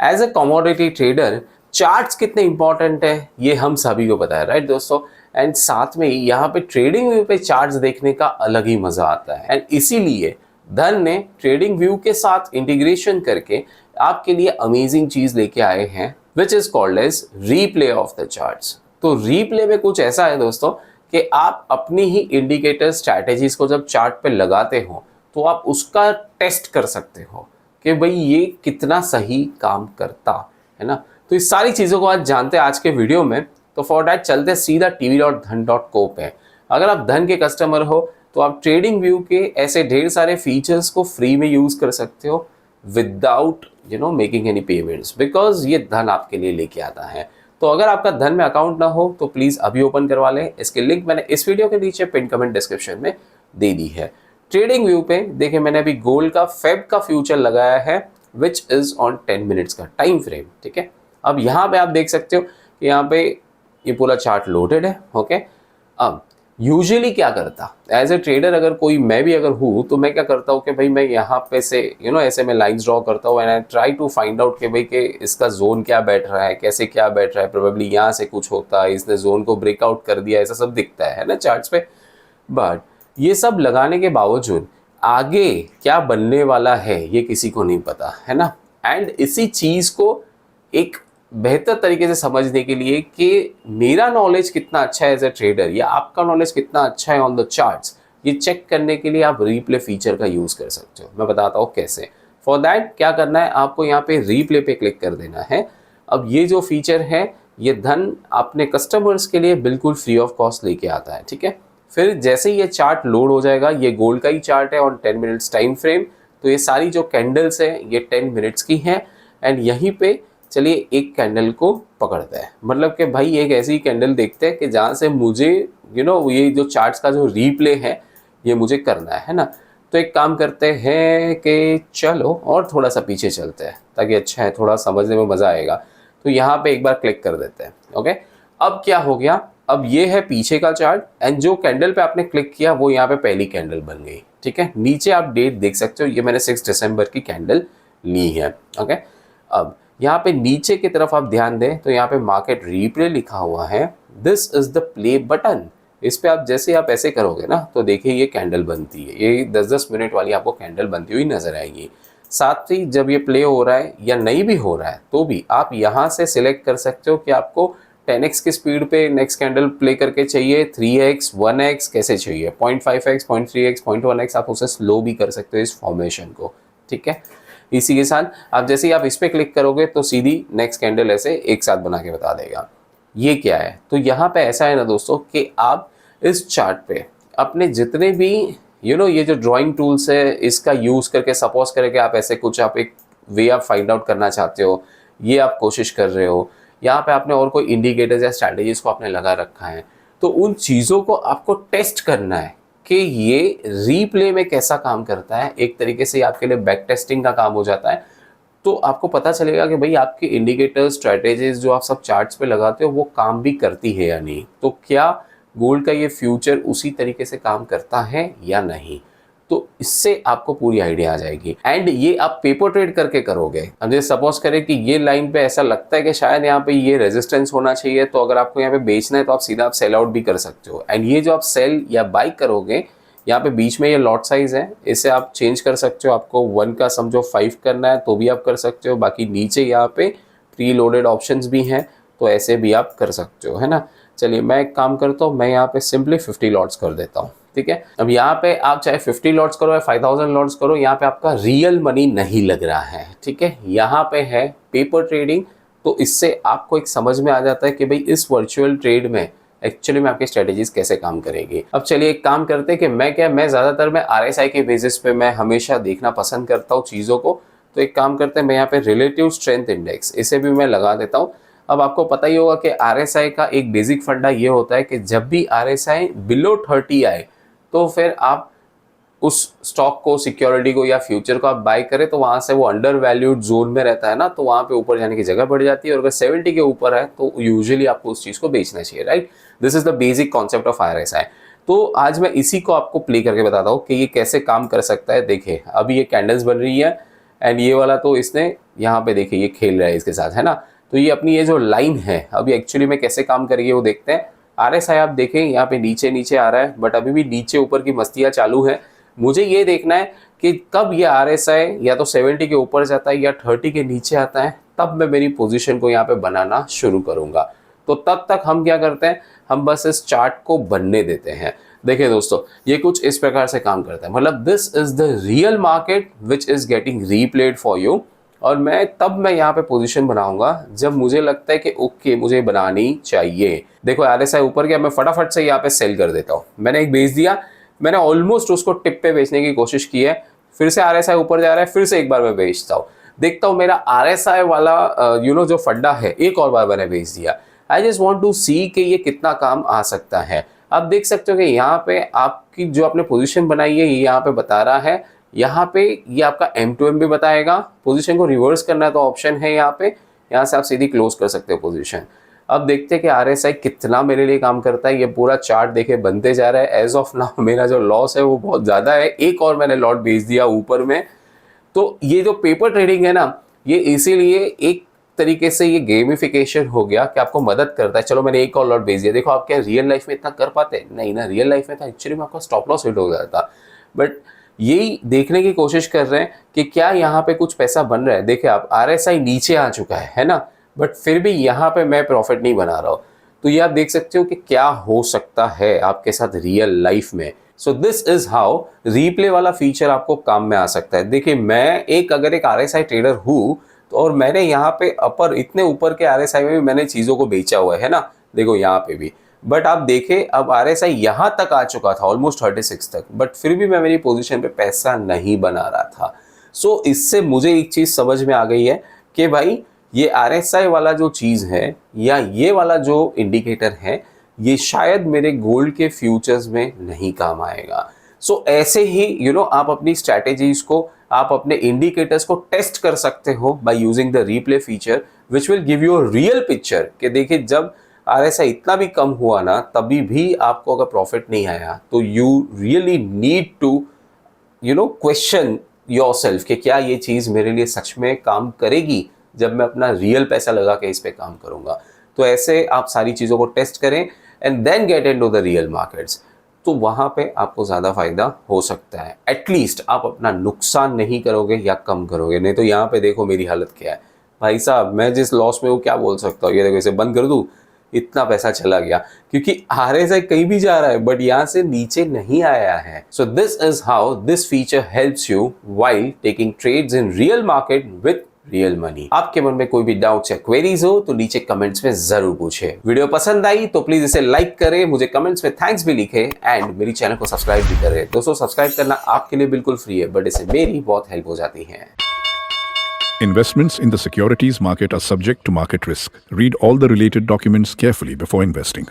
As a commodity trader charts कितने important है ये हम सभी को पता है, राइट दोस्तों। एंड साथ में यहाँ पे ट्रेडिंग व्यू पे चार्ट्स देखने का अलग ही मजा आता है। एंड इसीलिए धन ने ट्रेडिंग व्यू के साथ इंटीग्रेशन करके आपके लिए अमेजिंग चीज लेके आए हैं, which is called as replay of the charts. तो रीप्ले में कुछ ऐसा है दोस्तों कि आप अपनी ही इंडिकेटर स्ट्रैटेजीज को जब चार्ट पे लगाते हो तो आप उसका टेस्ट कर सकते हो कि भाई ये कितना सही काम करता है ना। तो इस सारी चीज़ों को आज जानते हैं आज के वीडियो में। तो फॉर डैट चलते सीधा tv.dhan.co पे। अगर आप धन के कस्टमर हो तो आप ट्रेडिंग व्यू के ऐसे ढेर सारे फीचर्स को फ्री में यूज़ कर सकते हो without making any payments, because ये धन आपके लिए लेके आता है। तो अगर आपका धन में अकाउंट ना हो तो प्लीज़ अभी ओपन करवा लें। इसकी लिंक मैंने इस वीडियो के नीचे पिन कमेंट डिस्क्रिप्शन में दे दी है। ट्रेडिंग व्यू पे देखिए मैंने अभी गोल्ड का फेब का फ्यूचर लगाया है विच इज ऑन 10 मिनट्स का टाइम फ्रेम, ठीक है। अब यहाँ पे आप देख सकते हो कि यहाँ पे ये पूरा चार्ट लोडेड है, ओके। अब यूजुअली क्या करता एज ए ट्रेडर, अगर कोई मैं भी अगर हूँ तो मैं क्या करता हूँ कि भाई मैं यहाँ पे से ऐसे मैं लाइंस ड्रॉ करता हूँ and I try to find out कि भाई कि इसका जोन क्या बैठ रहा है, कैसे क्या बैठ रहा है, प्रोबेबली यहाँ से कुछ होता है, इसने जोन को ब्रेकआउट कर दिया, ऐसा सब दिखता है ना चार्ट्स पे। बट ये सब लगाने के बावजूद आगे क्या बनने वाला है ये किसी को नहीं पता है ना। एंड इसी चीज को एक बेहतर तरीके से समझने के लिए कि मेरा नॉलेज कितना अच्छा है एज ए ट्रेडर या आपका नॉलेज कितना अच्छा है ऑन द चार्ट्स, ये चेक करने के लिए आप रीप्ले फीचर का यूज कर सकते हो। मैं बताता हूँ कैसे। फॉर दैट क्या करना है, आपको यहाँ पे रीप्ले पे क्लिक कर देना है। अब ये जो फीचर है ये धन अपने कस्टमर्स के लिए बिल्कुल फ्री ऑफ कॉस्ट लेके आता है, ठीक है। फिर जैसे ही ये चार्ट लोड हो जाएगा, ये गोल्ड का ही चार्ट है ऑन 10 मिनट्स टाइम फ्रेम, तो ये सारी जो कैंडल्स है ये 10 मिनट्स की हैं। एंड यहीं पे चलिए एक कैंडल को पकड़ते हैं, मतलब कि भाई एक ऐसी कैंडल देखते हैं कि जहाँ से मुझे ये जो चार्ट्स का जो रीप्ले है ये मुझे करना है ना। तो एक काम करते हैं कि चलो और थोड़ा सा पीछे चलते हैं ताकि अच्छा है, थोड़ा समझने में मज़ा आएगा। तो यहाँ पे एक बार क्लिक कर देते हैं, ओके। अब क्या हो गया, अब ये है पीछे का चार्ट एंड जो कैंडल पे आपने क्लिक किया वो यहाँ पे पहली कैंडल बन गई, ठीक है। नीचे आप डेट देख सकते हो, ये मैंने 6 दिसंबर की कैंडल ली है, ओके। अब यहाँ पे नीचे की तरफ आप ध्यान दें तो यहाँ पे मार्केट रीप्ले लिखा हुआ है, this is the play button. इस पे आप जैसे आप ऐसे करोगे ना तो देखिए ये कैंडल बनती है, ये 10-10 मिनट वाली आपको कैंडल बनती हुई नजर आएगी। साथ ही जब ये प्ले हो रहा है या नहीं भी हो रहा है तो भी आप यहाँ से सिलेक्ट कर सकते हो कि आपको 10x की स्पीड पे नेक्स्ट कैंडल प्ले करके चाहिए, 3x 1x कैसे चाहिए, 0.5x 0.3x 0.1x आप उसे स्लो भी कर सकते हो इस फॉर्मेशन को, ठीक है। इसी के साथ आप जैसे ही आप इस पे क्लिक करोगे तो सीधी नेक्स्ट कैंडल ऐसे एक साथ बना के बता देगा। ये क्या है, तो यहाँ पे ऐसा है ना दोस्तों कि आप इस चार्ट पे अपने जितने भी ये जो ड्राइंग टूल्स है इसका यूज़ करके, सपोज करके आप ऐसे कुछ आप एक वे आप फाइंड आउट करना चाहते हो, ये आप कोशिश कर रहे हो, यहाँ पे आपने और कोई इंडिकेटर्स या स्ट्रैटेजीज को आपने लगा रखा है, तो उन चीज़ों को आपको टेस्ट करना है कि ये रीप्ले में कैसा काम करता है। एक तरीके से आपके लिए बैक टेस्टिंग का काम हो जाता है। तो आपको पता चलेगा कि भाई आपके इंडिकेटर स्ट्रैटेजीज जो आप सब चार्ट्स पे लगाते हो वो काम भी करती है या नहीं, तो क्या गोल्ड का ये फ्यूचर उसी तरीके से काम करता है या नहीं। तो इससे आपको पूरी आइडिया आ जाएगी। एंड ये आप पेपर ट्रेड करके करोगे। अब जैसे सपोज करें कि ये लाइन पे ऐसा लगता है कि शायद यहाँ पे ये रेजिस्टेंस होना चाहिए, तो अगर आपको यहाँ पे बेचना है तो आप सीधा आप सेल आउट भी कर सकते हो। एंड ये जो आप सेल या बाई करोगे, यहाँ पे बीच में ये लॉट साइज है, इसे आप चेंज कर सकते हो। आपको 1 का समझो 5 करना है तो भी आप कर सकते हो। बाकी नीचे यहाँ पे प्री लोडेड ऑप्शंस भी हैं तो ऐसे भी आप कर सकते हो, है ना। चलिए मैं एक काम करता हूँ, मैं यहाँ पे सिंपली 50 लॉट्स कर देता हूँ, ठीक है। अब यहाँ पे आप चाहे 50 लॉट्स करो या 5000 लॉट्स करो, यहाँ पे आपका रियल मनी नहीं लग रहा है, ठीक है। यहाँ पे है पेपर ट्रेडिंग, तो इससे आपको एक समझ में आ जाता है कि भाई इस वर्चुअल ट्रेड में एक्चुअली में आपकी स्ट्रेटेजीज कैसे काम करेगी। अब चलिए एक काम करते हैं कि मैं ज़्यादातर मैं RSI के बेसिस पे मैं हमेशा देखना पसंद करता हूँ चीज़ों को। तो एक काम करते हैं, मैं यहाँ पे रिलेटिव स्ट्रेंथ इंडेक्स इसे भी मैं लगा देता हूँ। अब आपको पता ही होगा कि RSI का एक बेसिक फंडा ये होता है कि जब भी RSI बिलो 30 आए तो फिर आप उस स्टॉक को, सिक्योरिटी को या फ्यूचर को आप बाय करें तो वहाँ से वो अंडर वैल्यूड जोन में रहता है ना, तो वहाँ पे ऊपर जाने की जगह बढ़ जाती है। और अगर 70 के ऊपर है तो यूजुअली आपको उस चीज़ को बेचना चाहिए, right. This is the basic concept of RSI। तो आज मैं इसी को आपको प्ले करके बताता हूँ कि ये कैसे काम कर सकता है। देखिए अभी ये कैंडल्स बन रही है एंड ये वाला तो इसने यहाँ पे देखिए ये खेल रहा है इसके साथ, है ना। तो ये अपनी ये जो लाइन है अभी एक्चुअली में कैसे काम करेगी वो देखते हैं। RSI आप देखें यहाँ पे नीचे नीचे आ रहा है, बट अभी भी नीचे ऊपर की मस्तियाँ चालू है। मुझे ये देखना है कि कब ये RSI या तो 70 के ऊपर जाता है या 30 के नीचे आता है, तब मैं मेरी पोजीशन को यहाँ पे बनाना शुरू करूँगा। तो तब तक हम क्या करते हैं, हम बस इस चार्ट को बनने देते हैं। देखिए दोस्तों, ये कुछ इस प्रकार से काम करता है, मतलब this is the real market which is getting replayed for you. और मैं यहाँ पे पोजीशन बनाऊंगा जब मुझे लगता है कि ओके मुझे बनानी चाहिए। देखो RSI ऊपर गया, मैं फटाफट से यहाँ पे सेल कर देता हूँ। मैंने एक बेच दिया, मैंने ऑलमोस्ट उसको टिप पे बेचने की कोशिश की है, फिर से RSI ऊपर जा रहा है, फिर से एक बार मैं बेचता हूँ, देखता हूँ मेरा RSI वाला जो फड्डा है एक और बार मैंने बेच दिया। आई जस्ट वॉन्ट टू सी कि ये कितना काम आ सकता है। आप देख सकते हो कि यहाँ पे आपकी जो आपने पोजीशन बनाई है ये यहाँ पे बता रहा है, यहाँ पे ये आपका M2M भी बताएगा। पोजीशन को रिवर्स करना है तो ऑप्शन है यहाँ पे, यहाँ से आप सीधी क्लोज कर सकते हो पोजीशन। अब देखते हैं कि RSI कितना मेरे लिए काम करता है। ये पूरा चार्ट देखे बनते जा रहा है। एज ऑफ नाउ मेरा जो लॉस है वो बहुत ज़्यादा है, एक और मैंने लॉट बेच दिया ऊपर में। तो ये जो पेपर ट्रेडिंग है ना, ये इसीलिए एक तरीके से ये गेमिफिकेशन हो गया कि आपको मदद करता है। चलो मैंने एक और लॉट बेच दिया, देखो आप क्या रियल लाइफ में इतना कर पाते? नहीं ना, रियल लाइफ में था एक्चुअली में आपका स्टॉप लॉस हिट हो जाता। बट यही देखने की कोशिश कर रहे हैं कि क्या यहाँ पे कुछ पैसा बन रहा है। देखिए आप RSI नीचे आ चुका है ना, बट फिर भी यहाँ पे मैं प्रॉफिट नहीं बना रहा हूँ। तो ये आप देख सकते हो कि क्या हो सकता है आपके साथ रियल लाइफ में। सो दिस इज हाउ रीप्ले वाला फीचर आपको काम में आ सकता है। देखिए मैं अगर एक RSI ट्रेडर हूँ तो और मैंने यहाँ पे इतने ऊपर के RSI में भी मैंने चीज़ों को बेचा हुआ है ना, देखो यहाँ पे भी। बट आप देखें अब RSI यहाँ तक आ चुका था, ऑलमोस्ट 36 तक, बट फिर भी मैं मेरी पोजीशन पे पैसा नहीं बना रहा था। सो इससे मुझे एक चीज़ समझ में आ गई है कि भाई ये RSI वाला जो चीज़ है या ये वाला जो इंडिकेटर है ये शायद मेरे गोल्ड के फ्यूचर्स में नहीं काम आएगा। सो ऐसे ही आप अपनी स्ट्रैटेजीज को, आप अपने इंडिकेटर्स को टेस्ट कर सकते हो by using the replay feature which will give you a real picture कि देखिए जब RSI इतना भी कम हुआ ना तभी भी आपको अगर प्रॉफिट नहीं आया तो you really need to question yourself कि क्या ये चीज़ मेरे लिए सच में काम करेगी जब मैं अपना रियल पैसा लगा के इस पे काम करूँगा। तो ऐसे आप सारी चीज़ों को टेस्ट करें and then get into the real markets, तो वहाँ पे आपको ज़्यादा फायदा हो सकता है। एटलीस्ट आप अपना नुकसान नहीं करोगे या कम करोगे। नहीं तो यहाँ पे देखो मेरी हालत क्या है भाई साहब, मैं जिस लॉस में हूँ क्या बोल सकता हूँ, ये देखो इसे बंद कर दूँ, इतना पैसा चला गया क्योंकि RSI कहीं भी जा रहा है बट यहाँ से नीचे नहीं आया है। So this is how this feature helps you while taking trades in real market with real money. आपके मन में कोई भी डाउट्स या क्वेरीज हो तो नीचे कमेंट्स में जरूर पूछे। वीडियो पसंद आई तो प्लीज इसे लाइक करें, मुझे कमेंट्स में थैंक्स भी लिखे एंड मेरी चैनल को सब्सक्राइब भी करें। दोस्तों सब्सक्राइब करना आपके लिए बिल्कुल फ्री है बट इससे मेरी बहुत हेल्प हो जाती है। Investments in the securities market are subject to market risk. Read all the related documents carefully before investing.